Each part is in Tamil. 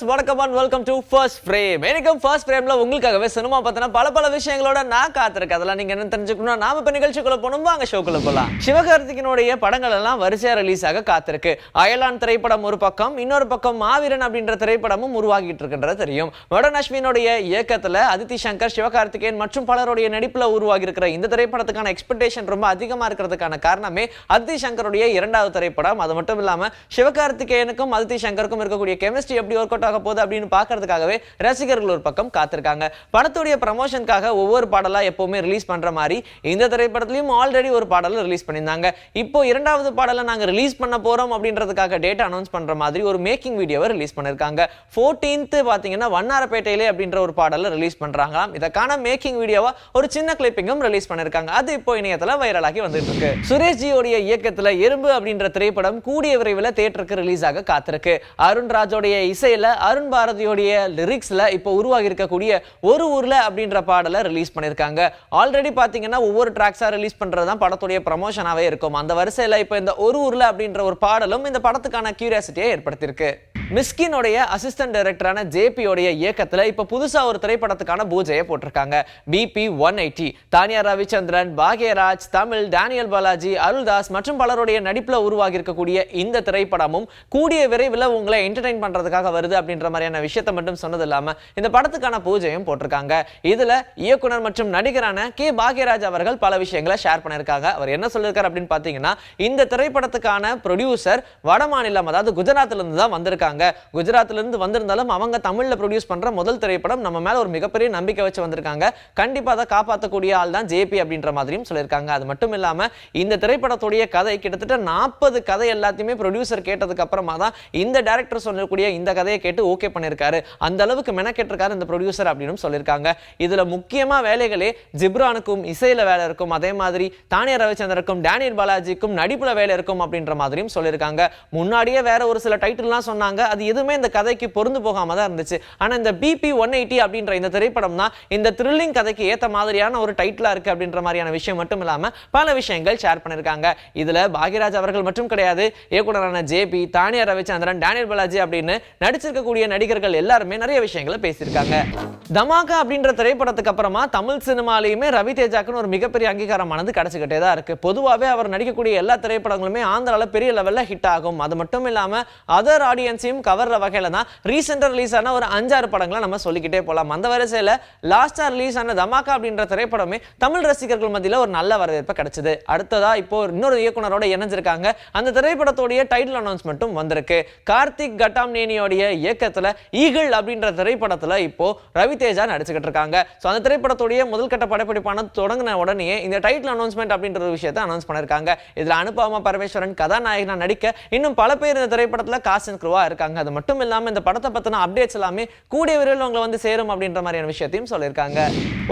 வியூவர்ஸ் வணக்கம் and welcome to First Frame. எனக்கும் First Frameல உங்களுக்காகவே சினிமா பத்தின பல விஷயங்களோட நான் காத்திருக்கேன். அதெல்லாம் நீங்க என்ன தெரிஞ்சுக்கணும்னா நாம இப்ப நிகழ்ச்சிக்குள்ள போணும், வாங்க ஷோக்குள்ள போலாம். சிவகார்த்திகேயனுடைய படங்கள் எல்லாம் வரிசையா ரிலீஸ் ஆக காத்திருக்கு. அயலான் திரைப்படம் ஒரு பக்கம், இன்னொரு பக்கம் மாவீரன் அப்படின்ற திரைப்படமும் உருவாகிட்டு இருக்குன்றது தெரியும். வடன் அஸ்வினுடைய இயக்கத்துல அதித்தி சங்கர், சிவகார்த்திகேயன் மற்றும் பலருடைய நடிப்புல உருவாகி இருக்கிற இந்த திரைப்படத்துக்கான எக்ஸ்பெக்டேஷன் ரொம்ப அதிகமா இருக்கிறதுக்கான காரணமே அதித்தி சங்கருடைய இரண்டாவது திரைப்படம். அது மட்டும் இல்லாம சிவகார்த்திகேயனுக்கும் அதித்தி சங்கருக்கும் இருக்கக்கூடிய கெமிஸ்ட்ரி எப்படி ஒர்க் அவுட் ஆக போகுது அப்படின்னு பார்க்கிறதுக்காகவே ரசிகர்கள் ஒரு பக்கம் காத்திருக்காங்க. படத்துடைய ப்ரமோஷனுக்காக ஒவ்வொரு பாடலா எப்பவுமே ரிலீஸ் பண்ற மாதிரி இந்த திரைப்படத்திலையும் ஆல்ரெடி ஒரு பாடல் ரிலீஸ் பண்ணியிருந்தாங்க. இப்போ இரண்டாவது பாடலை நாங்க ரிலீஸ் பண்ண போறோம் அப்படின்றதுக்காக டேட் அனௌன்ஸ் பண்ற மாதிரி ஒரு மேக்கிங் வீடியோவை ரிலீஸ் பண்ணிருக்காங்க. 14th பாத்தீங்கன்னா வண்ணாரப்பேட்டையிலே அப்படின்ற ஒரு பாடலை ரிலீஸ் பண்றாங்களாம். இதற்கான மேக்கிங் வீடியோவா ஒரு சின்ன கிளிப்பிங்கும் ரிலீஸ் பண்ணிருக்காங்க. அது இப்போ இணையத்துல வைரலாகி வந்துட்டு இருக்கு. சுரேஷ் ஜியோடைய இயக்கத்துல எறும்பு அப்படின்ற திரைப்படம் கூடிய விரைவில் தியேட்டருக்கு ரிலீஸ் ஆக காத்திருக்கு. அருண் ராஜோடைய இசையில அருண் பாரதியோடைய லிரிக்ஸ்ல இப்போ உருவாகி இருக்கக்கூடிய ஒரு ஊர்ல அப்படின்ற பாடலை ரிலீஸ் பண்ணிருக்காங்க. ஆல்ரெடி பாத்தீங்கன்னா ஒவ்வொரு ட்ராக்ஸா ரிலீஸ் பண்றதுதான் படத்துடைய ப்ரமோஷனாவே இருக்கும். அந்த வரிசையில இப்போ இந்த ஒரு ஊர்ல அப்படின்ற ஒரு பாடலும் இந்த படத்துக்கான கியூரியாசிட்டியை ஏற்படுத்தியிருக்கு. மிஸ்கினுடைய அசிஸ்டன்ட் டைரக்டரான ஜேபியோடைய இயக்கத்துல இப்ப புதுசா ஒரு திரைப்படத்துக்கான பூஜையை போட்டிருக்காங்க. பிபி 180 தானியா ரவிச்சந்திரன், பாக்யராஜ், தமிழ், டேனியல் பாலாஜி, அருள்தாஸ் மற்றும் பலருடைய நடிப்புல உருவாகி இருக்கக்கூடிய இந்த திரைப்படமும் கூடிய விரைவில் உங்களை என்டர்டெயின் பண்றதுக்காக வருது அப்படின்ற மாதிரியான விஷயத்தை மட்டும் சொன்னது இல்லாம இந்த படத்துக்கான பூஜையும் போட்டிருக்காங்க. இதுல இயக்குனர் மற்றும் நடிகரான கே பாக்யராஜ் அவர்கள் பல விஷயங்களை ஷேர் பண்ணிருக்காங்க. அவர் என்ன சொல்லிருக்காரு அப்படின்னு பாத்தீங்கன்னா, இந்த திரைப்படத்துக்கான ப்ரொடியூசர் வட மாநிலம், அதாவது குஜராத்ல இருந்து தான் வந்திருக்காங்க. குஜராத்ல இருந்து வந்திருந்தாலும் அவங்க தமிழ்ல ப்ரொடியூஸ் பண்ற முதல் திரைப்படம், நம்ம மேல ஒரு மிகப்பெரிய நம்பிக்கை வச்சு வந்திருக்காங்க. கண்டிப்பா அதை காப்பாற்றக்கூடிய ஆள் தான் ஜேபி அப்படின்ற மாதிரியும் சொல்லியிருக்காங்க. அது மட்டும் இல்லாம இந்த திரைப்படத்துடைய கதை கிட்டத்தட்ட 40 கதை எல்லாத்தையுமே ப்ரொடியூசர் கேட்டதுக்கு அப்புறமா தான் இந்த டைரக்டர் சொல்லக்கூடிய இந்த கதையை கேட்டு ஓகே பண்ணிருக்காரு. அந்த அளவுக்கு மெனக்கெட்டிருக்காரு இந்த ப்ரொடியூசர் அப்படின்னு சொல்லியிருக்காங்க. இதுல முக்கியமா வேலைகளே ஜிப்ரானுக்கும் இசையில வேலை இருக்கும், அதே மாதிரி தானியா ரவிச்சந்திரனுக்கும் டேனியல் பாலாஜிக்கும் நடிப்புல வேலை இருக்கும் அப்படின்ற மாதிரியும் சொல்லியிருக்காங்க. முன்னாடியே வேற ஒரு சில டைட்டில்லாம் சொன்னாங்க, அது எதுவுமே இந்த கதைக்கு பொருந்து போகாம தான் இருந்துச்சு. ஆனா இந்த பிபி 180 அப்படின்ற இந்த திரைப்படம் தான் இந்த த்ரில்லிங் கதைக்கு ஏத்த மாதிரியான ஒரு டைட்டிலா இருக்கு அப்படின்ற மாதிரியான விஷயம் மட்டும் இல்லாம பல விஷயங்கள் ஷேர் பண்ணிருக்காங்க. இதுல பாக்யராஜ் அவர்கள் மட்டும் கிடையாது, இயக்குனரான ஜேபி, தானியா ரவிச்சந்திரன், டேனியல் பாலாஜி அப்படின்னு நடிச்சிருக்கக்கூடிய நடிகர்கள் எல்லாருமே நிறைய விஷயங்களை பேசியிருக்காங்க. தமாகா அப்படின்ற திரைப்படத்துக்கு அப்புறமா தமிழ் சினிமாலையுமே ரவி தேஜாக்குன்னு ஒரு மிகப்பெரிய அங்கீகாரமானது கிடைச்சிக்கிட்டே தான் இருக்கு. பொதுவாகவே அவர் நடிக்கக்கூடிய எல்லா திரைப்படங்களுமே ஆந்திரால பெரிய லெவல்ல ஹிட் ஆகும். அது மட்டும் இல்லாம அதர் ஆடியன்ஸையும் கவர்ற வகையில தான் ரீசெண்டா ரிலீஸ் ஆன ஒரு 5-6 படங்களை நம்ம சொல்லிக்கிட்டே போலாம். அந்த வரிசையில லாஸ்டா ரிலீஸ் ஆன தமாகா அப்படின்ற திரைப்படமே தமிழ் ரசிகர்கள் மத்தியில ஒரு நல்ல வரவேற்பு கிடைச்சது. அடுத்ததா இப்போ இன்னொரு இயக்குனரோட இணைஞ்சிருக்காங்க. அந்த திரைப்படத்தோடைய டைட்டில் அனௌன்ஸ்மெண்ட்டும் வந்திருக்கு. கார்த்திக் கட்டாம்னேனியோடைய இயக்கத்துல ஈகிள் அப்படின்ற திரைப்படத்துல இப்போ ரவி தேஜா நடிச்சுக்கிட்டு இருக்காங்க. சோ அந்த திரைப்படத்தோடைய முதல் கட்ட படப்பிடிப்பான தொடங்கின உடனே இந்த டைட்டில் அனௌன்ஸ்மெண்ட் அப்படின்ற ஒரு விஷயத்தை அனௌன்ஸ் பண்ணிருக்காங்க. இதுல அனுபமா பரமேஸ்வரன் கதாநாயகனா நடிக்க இன்னும் பல பேர் இந்த திரைப்படத்துல காஸ்ட் அண்ட் க்ரூவா இருக்காங்க. அது மட்டும் இல்லாம இந்த படத்தை பத்தின அப்டேட்ஸ் எல்லாமே கூடிய விரைவில் உங்களை வந்து சேரும் அப்படின்ற மாதிரியான விஷயத்தையும் சொல்லியிருக்காங்க.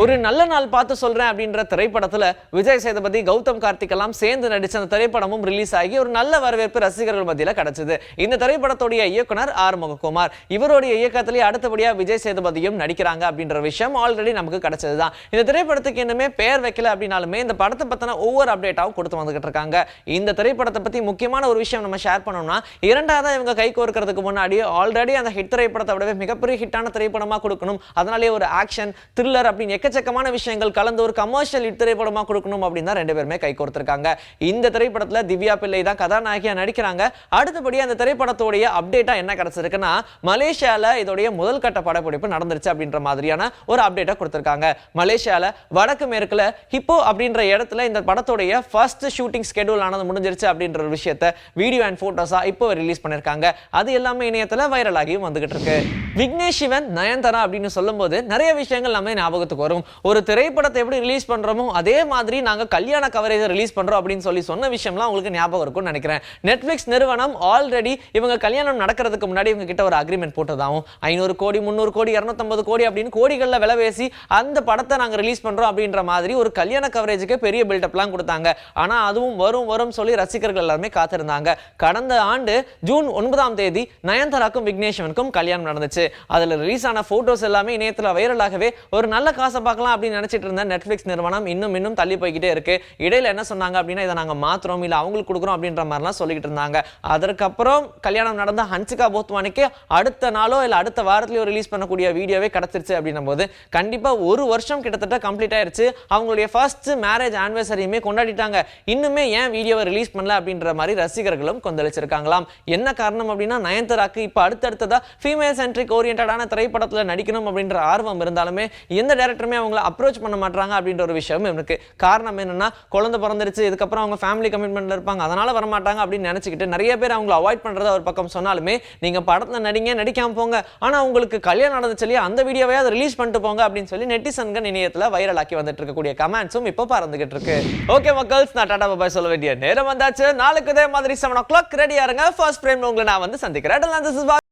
ஒரு நல்ல நாள் பார்த்து சொல்றேன் அப்படின்ற திரைப்படத்துல விஜய் சேதுபதி, கௌதம் கார்த்திக் எல்லாம் சேர்ந்து நடிச்ச அந்த திரைப்படமும் ரிலீஸ் ஆகி ஒரு நல்ல வரவேற்பு ரசிகர்கள் மத்தியில கிடைச்சது. இந்த திரைப்படத்துடைய இயக்குனர் ஆறுமுககுமார், இவருடைய இயக்கத்திலேயே அடுத்தபடியா விஜய் சேதுபதியும் நடிக்கிறாங்க அப்படின்ற விஷயம் ஆல்ரெடி நமக்கு கிடைச்சதுதான். இந்த திரைப்படத்துக்கு இன்னுமே பெயர் வைக்கல அப்படின்னாலுமே இந்த படத்தை பத்தின ஒவ்வொரு அப்டேட்டாவும் கொடுத்து வந்துகிட்டு இருக்காங்க. இந்த திரைப்படத்தை பத்தி முக்கியமான ஒரு விஷயம் நம்ம ஷேர் பண்ணோம்னா, இரண்டாவதா இவங்க கை கோர்க்கிறதுக்கு முன்னாடி ஆல்ரெடி அந்த ஹிட் திரைப்படத்தை விடவே மிகப்பெரிய ஹிட்டான திரைப்படமா கொடுக்கணும், அதனாலே ஒரு ஆக்ஷன் த்ரில்லர் அப்படின்னு எக்கச்சக்கமான விஷயங்கள் கலந்து ஒரு கமர்ஷியல் ஹிட் திரைப்படமா கொடுக்கணும் அப்படின்னு தான் ரெண்டு பேருமே கை கோர்த்திருக்காங்க. இந்த திரைப்படத்துல திவ்யா பிள்ளை தான் கதாநாயகியா நடிக்கிறாங்க. அடுத்தபடி அந்த திரைப்படத்தோடைய அப்டேட்டா என்ன கிடைச்சிருக்குன்னா, மலேசியால இதோடைய முதல் கட்ட படப்பிடிப்பு நடந்துருச்சு அப்படின்ற மாதிரியான ஒரு அப்டேட்டா கொடுத்திருக்காங்க. மலேசியால வடக்கு மேற்குல ஹிப்போ அப்படின்ற இடத்துல இந்த படத்தோடைய ஃபர்ஸ்ட் ஷூட்டிங் ஸ்கெட்யூல் ஆனது முடிஞ்சிருச்சு அப்படின்ற ஒரு விஷயத்தை வீடியோ அண்ட் போட்டோஸா இப்போ ரிலீஸ் பண்ணிருக்காங்க. அது எல்லாமே இணையத்துல வைரலாகியும் வந்துகிட்டு இருக்கு. விக்னேஷ் சிவன், நயன்தாரா அப்படின்னு சொல்லும்போது நிறைய விஷயங்கள் நம்ம ஞாபகத்துக்கு வரும். ஒரு திரைப்படத்தை எப்படி ரிலீஸ் பண்றோமோ அதே மாதிரி நாங்க கல்யாண கவரேஜ் ரிலீஸ் பண்றோம் அப்படின்னு சொன்ன விஷயம்லாம் உங்களுக்கு ஞாபகம் இருக்கும்னு நினைக்கிறேன். நெட்ஃபிளிக்ஸ் நிறுவனம் ஆல்ரெடி இவங்க கல்யாணம் நடக்கிறதுக்கு முன்னாடி இவங்க கிட்ட ஒரு அக்ரிமெண்ட் போட்டதாகவும் 500 கோடி 300 கோடி 250 கோடி அப்படின்னு கோடிகள்ல விலை பேசி அந்த படத்தை நாங்க ரிலீஸ் பண்றோம் அப்படின்ற மாதிரி ஒரு கல்யாண கவரேஜுக்கு பெரிய பில்டப்லாம் கொடுத்தாங்க. ஆனா அதுவும் வரும் சொல்லி ரசிகர்கள் எல்லாருமே காத்திருந்தாங்க. கடந்த ஆண்டு ஜூன் 9ஆம் தேதி நயன்தாராக்கும் விக்னேஷ்வனுக்கும் கல்யாணம் நடந்துச்சு. அதுல ரிலீஸ் ஆன போட்டோஸ் எல்லாமே இணையத்துல வைரலாகவே ஒரு நல்ல காசை பார்க்கலாம் அப்படின்னு நினைச்சிட்டு இருந்த நெட்ஃபிளிக்ஸ் நிறுவனம் இன்னும் தள்ளி போய்கிட்டே இருக்கு. இடையில என்ன சொன்னாங்க அப்படின்னா, இதை நாங்க மாத்துறோம் இல்ல அவங்களுக்கு கொடுக்குறோம் அப்படின்ற மாதிரிலாம் சொல்லிட்டு இருந்தாங்க. அதற்கப்புறம் கல்யாணம் நடந்த ஹன்சிகா போத்வானிக்கு அடுத்த நாளோ இல்ல அடுத்த வாரத்திலயோ ரிலீஸ் பண்ணக்கூடிய வீடியோவே கிடைச்சிருச்சு அப்படின்னும் போது கண்டிப்பா ஒரு வருஷம் கிட்டத்தட்ட கம்ப்ளீட் ஆயிருச்சு. அவங்களுடைய ஃபர்ஸ்ட் மேரேஜ் ஆனிவர்சரியுமே கொண்டாடிட்டாங்க. இன்னுமே ஏன் வீடியோவை ரிலீஸ் பண்ணல அப்படின்ற மாதிரி ரசிகர்களும் கொந்தளிச்சிருக்காங்களாம். என்ன காரணம் அப்படின்னா, நயன்தாராக்கு இப்ப அடுத்தடுத்ததா ஃபீமேல் சென்ட்ரிக் ஓரியன்டான திரைப்படத்துல நடிக்கணும் அப்படின்ற ஆர்வம் இருந்தாலுமே எந்த டைரக்டருமே அவங்கள அப்ரோச் பண்ண மாட்டாங்க அப்படின்ற ஒரு விஷயம் இருக்கு. காரணம் என்னன்னா, குழந்தை பிறந்துருச்சு, இதுக்கப்புறம் அவங்க ஃபேமிலி கமிட்மெண்ட்ல இருப்பாங்க, அதனால வர மாட்டாங்க அப்படின்னு நினைச்சுக்கிட்டு நிறைய பேர் அவங்கள அவாய்ட் பண்றத ஒரு பக்கம் சொன்னாலுமே, நீங்க படத்துல நடிங்க, நடிக்காம போங்க, ஆனா உங்களுக்கு கல்யாணம் நடந்துச்சு இல்லையா, அந்த வீடியோவை ரிலீஸ் பண்ணிட்டு போங்க அப்படின்னு சொல்லி நெட்டிசன்கள் இணையத்துல வைரல் ஆக்கி வந்துட்டு இருக்கக்கூடிய கமெண்ட்ஸும் இப்போ பறந்துகிட்டு இருக்கு. ஓகே மக்கள்ஸ், நான் டாடா பாய் சொல்ல வேண்டிய நேரம் வந்தாச்சு. நாளைக்கு இதே மாதிரி 7 o'clock ரெடியா இருங்க. ஃபர்ஸ்ட் ஃப்ரேம்ல உங்களை நான் வந்து சந்திக்கிறேன்.